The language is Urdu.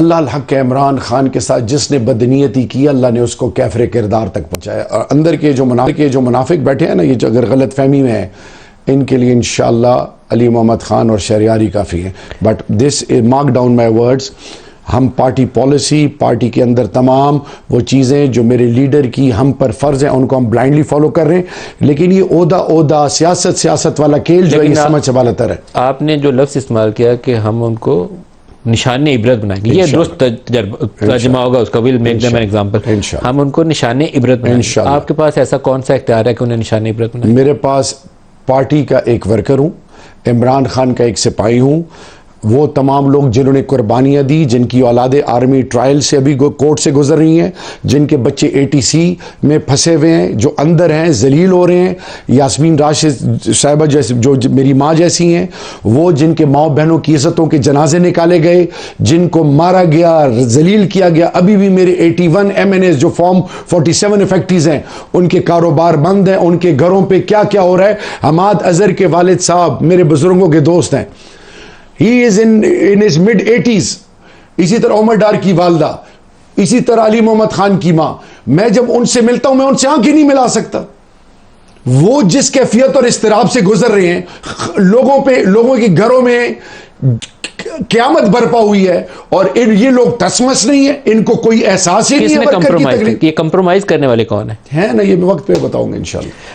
اللہ الحق کے عمران خان کے ساتھ جس نے بدنیتی کی اللہ نے اس کو کیفر کردار تک پہنچایا. اور اندر کے جو منافق بیٹھے ہیں نا، یہ جو اگر غلط فہمی میں ہے، ان کے لیے انشاءاللہ علی محمد خان اور شہریاری کافی ہے. But this mark down my words, ہم پارٹی پالیسی، پارٹی کے اندر تمام وہ چیزیں جو میرے لیڈر کی ہم پر فرض ہیں ان کو ہم بلائنڈلی فالو کر رہے ہیں. لیکن یہ عہدہ سیاست والا کھیل جو ہے یہ سمجھ سے بالاتر ہے. آپ نے جو لفظ استعمال کیا کہ ہم ان کو نشان عبرت بنائیں گے، یہ درست ترجمہ ہوگا اس کا، we'll make them an example. ہم ان کو نشان عبرت بنائیں گے. آپ کے پاس ایسا کون سا اختیار ہے کہ انہیں نشان عبرت بنائیں؟ میرے پاس پارٹی کا ایک ورکر ہوں، عمران خان کا ایک سپاہی ہوں. وہ تمام لوگ جنہوں نے قربانیاں دی، جن کی اولادیں آرمی ٹرائل سے ابھی کورٹ سے گزر رہی ہیں، جن کے بچے ATC میں پھنسے ہوئے ہیں، جو اندر ہیں ذلیل ہو رہے ہیں، یاسمین راشد صاحبہ جیسے جو میری ماں جیسی ہیں، وہ جن کے ماں بہنوں کی عزتوں کے جنازے نکالے گئے، جن کو مارا گیا، ذلیل کیا گیا. ابھی بھی میرے 81 MNAs جو فارم 47 افیکٹیز ہیں ان کے کاروبار بند ہیں، ان کے گھروں پہ کیا کیا ہو رہا ہے. حماد اظہر کے والد صاحب میرے بزرگوں کے دوست ہیں. He is in his mid-80s. اسی طرح عمر ڈار کی والدہ، اسی طرح علی محمد خان کی ماں. میں جب ان سے ملتا ہوں میں ان سے آنکھیں نہیں ملا سکتا. وہ جس کیفیت اور اضطراب سے گزر رہے ہیں، لوگوں کے گھروں میں قیامت برپا ہوئی ہے، اور یہ لوگ تسمس نہیں ہے، ان کو کوئی احساس ہی نہیں ہے. یہ کمپرومائز کرنے والے کون ہیں؟ ہے نا، یہ میں وقت پہ بتاؤں گا انشاءاللہ.